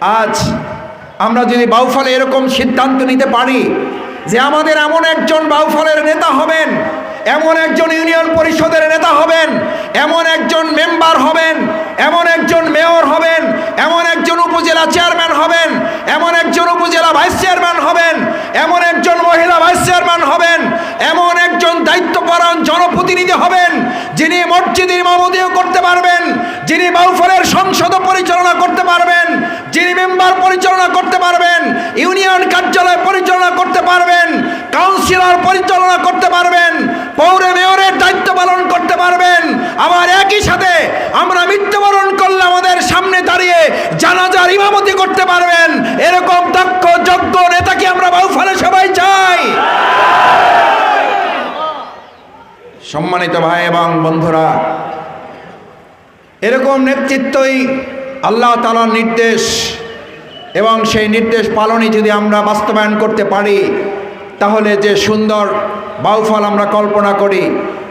আজ আমরা যদি বাউফলে এরকম সিদ্ধান্ত নিতে পারি যে আমাদের এমন একজন বাউফলের নেতা হবেন, এমন একজন ইউনিয়ন পরিষদের নেতা হবেন, এমন একজন মেম্বার হবেন, এমন একজন মেয়র হবেন, এমন একজন উপজেলা চেয়ারম্যান হবেন, এমন একজন উপজেলা ভাইস চেয়ারম্যান হবেন, এমন একজন মহিলা ভাইস চেয়ারম্যান হবেন, এমন একজন দায়িত্বপরায়ণ জনপ্রতিনিধি হবেন যিনি মসজিদের ইমামতিও করতে পারবেন, যিনি বাউফলের সংসদ পরিচালনা করতে পারবেন, যিনি মেম্বার পরিচালনা করতে পারবেন, ইউনিয়ন কার্যালয় পরিচালনা করতে পারবেন, কাউন্সিলর পরিচালনা করতে পারবেন, পৌর মেয়রের দায়িত্ব পালন করতে পারবেন। আবার একই সাথে আমরা মৃত্যুবরণ করলে আমাদের সামনে দাঁড়িয়ে জানাজার ইমামতি করতে পারবেন। এরকম দক্ষ যোগ্য নেতাকে আমরা বাউফলে সবাই চাই। সম্মানিত ভাই এবং বন্ধুরা, এরকম নেতৃত্বই আল্লাহ তাআলার নির্দেশ, এবং সেই নির্দেশ পালনই যদি আমরা বাস্তবায়ন করতে পারি তাহলে যে সুন্দর বাউফল আমরা কল্পনা করি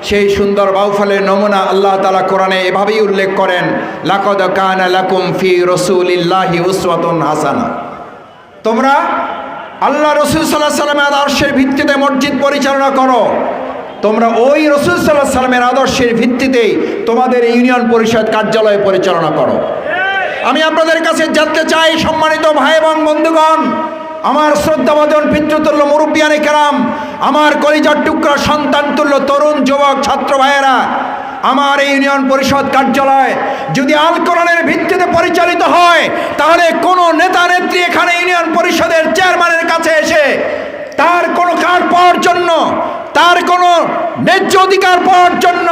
সেই সুন্দর বাউফলের নমুনা আল্লাহ তাআলা কোরআনে এভাবেই উল্লেখ করেন, লাকাদ কানা লাকুম ফি রাসূলিল্লাহি উসওয়াতুন হাসানা। তোমরা আল্লাহ রাসূল সাল্লাল্লাহু আলাইহি ওয়াসাল্লামের আদর্শের ভিত্তিতে মসজিদ পরিচালনা করো, তোমরা ওই রাসূল সাল্লাল্লাহু আলাইহি ওয়াসাল্লামের আদর্শের ভিত্তিতেই তোমাদের ইউনিয়ন পরিষদ কার্যালয় পরিচালনা করো। আমি আপনাদের কাছে জানতে চাই, সম্মানিত ভাই এবং বন্ধুগণ, আমার শ্রদ্ধাভাজন পিতৃতুল্য মুরব্বিয়ানে কেরাম, আমার কলিজার টুকরা সন্তান তুল্য তরুণ যুবক ছাত্র ভাইয়েরা, আমার এই ইউনিয়ন পরিষদ কার্যালয় যদি আল কোরআনের ভিত্তিতে পরিচালিত হয় তাহলে কোনো নেতা নেত্রী এখানে ইউনিয়ন পরিষদের চেয়ারম্যানের কাছে এসে তার কোনো কার্ড পাওয়ার জন্য, তার কোনো ন্যায্য অধিকার পাওয়ার জন্য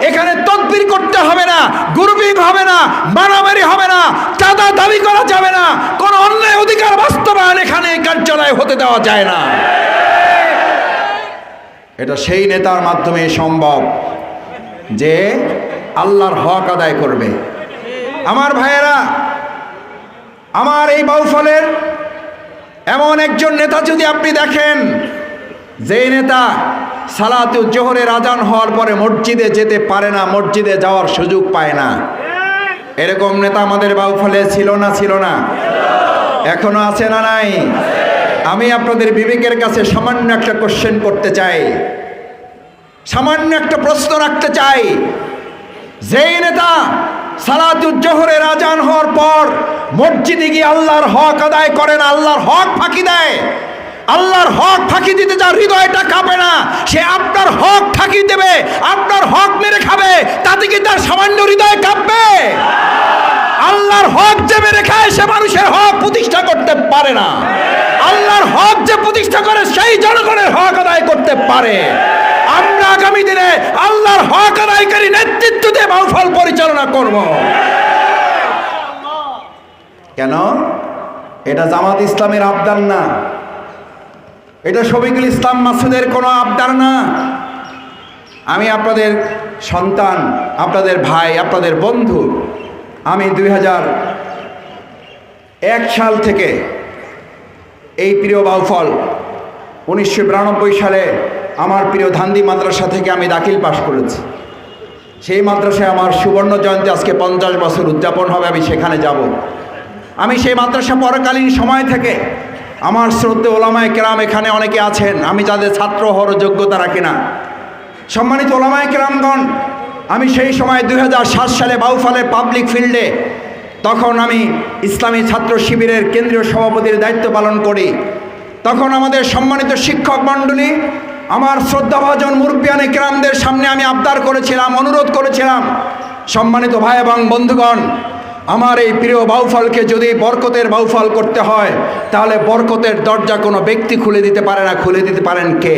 এখানে তদবির করতে হবে না, গ্রুপিং হবে না, মারামারি হবে না, চাঁদা দাবি করা যাবে না, কোনো অন্যায় অধিকার বাস্তবায়ন এখানে এই কার্যালয়ে হতে দেওয়া যায় না। এটা সেই নেতার মাধ্যমে সম্ভব যে আল্লাহর হক আদায় করবে। আমার ভাইয়েরা, আমার এই বাউফলের এমন একজন নেতা যদি আপনি দেখেন, যেই নেতা সালাতুল জোহরের আজান হওয়ার পরে মসজিদে যেতে পারে না, মসজিদে যাওয়ার সুযোগ পায় না, এরকম নেতা আমাদের বাউফলে ছিল না? ছিল না? এখনো আছে না নাই? আমি আপনাদের বিবেকের কাছে সামান্য একটা কোশ্চেন করতে চাই, সামান্য একটা প্রশ্ন রাখতে চাই। যেই নেতা সালাতুল জোহরের আজান হওয়ার পর মসজিদে গিয়ে আল্লাহর হক আদায় করে না, আল্লাহর হক ফাঁকি দেয়, আল্লাহর হক ফাঁকি দিতে যার হৃদয়টা কাঁপে না, সে আপনার হক ফাঁকি দেবে, আপনার হক মেরে খাবে, তাতে কি তার সামান্য হৃদয় কাঁপবে? আল্লাহর হক যে মেরে খায় সে মানুষের হক প্রতিষ্ঠা করতে পারে না। আল্লাহর হক যে প্রতিষ্ঠা করে সেই জনগণের হক আদায় করতে পারে। আমরা আগামী দিনে আল্লাহর হক আদায়কারী নেতৃত্ব দিয়ে বাউফল পরিচালনা করব। কেন? এটা জামাত ইসলামের আবদার না, এটা শফিকুল ইসলাম মাসুদের কোনো আবদার না। আমি আপনাদের সন্তান, আপনাদের ভাই, আপনাদের বন্ধু। আমি 2001 সাল থেকে এই প্রিয় বাউফল, 1992 সালে আমার প্রিয় ধান্দি মাদ্রাসা থেকে আমি দাখিল পাশ করেছি। সেই মাদ্রাসায় আমার সুবর্ণ জয়ন্তী আজকে 50 বছর উদযাপন হবে, আমি সেখানে যাব। আমি সেই মাদ্রাসা পরকালীন সময় থেকে আমার শ্রদ্ধেয় ওলামায়ে কেরাম এখানে অনেকে আছেন, আমি যাদের ছাত্র হওয়ার যোগ্যতা রাখি না। সম্মানিত ওলামায়ে কেরামগণ, আমি সেই সময় 2007 সালে বাউফলের পাবলিক ফিল্ডে, তখন আমি ইসলামী ছাত্র শিবিরের কেন্দ্রীয় সভাপতির দায়িত্ব পালন করি। তখন আমাদের সম্মানিত শিক্ষক মণ্ডলী, আমার শ্রদ্ধাভাজন মুরব্বিয়ানে কেরামদের সামনে আমি আবদার করেছিলাম, অনুরোধ করেছিলাম, সম্মানিত ভাই এবং বন্ধুগণ, আমার এই প্রিয় বাউফলকে যদি বরকতের বাউফল করতে হয় তাহলে বরকতের দরজা কোনো ব্যক্তি খুলে দিতে পারে না, খুলে দিতে পারেন কে?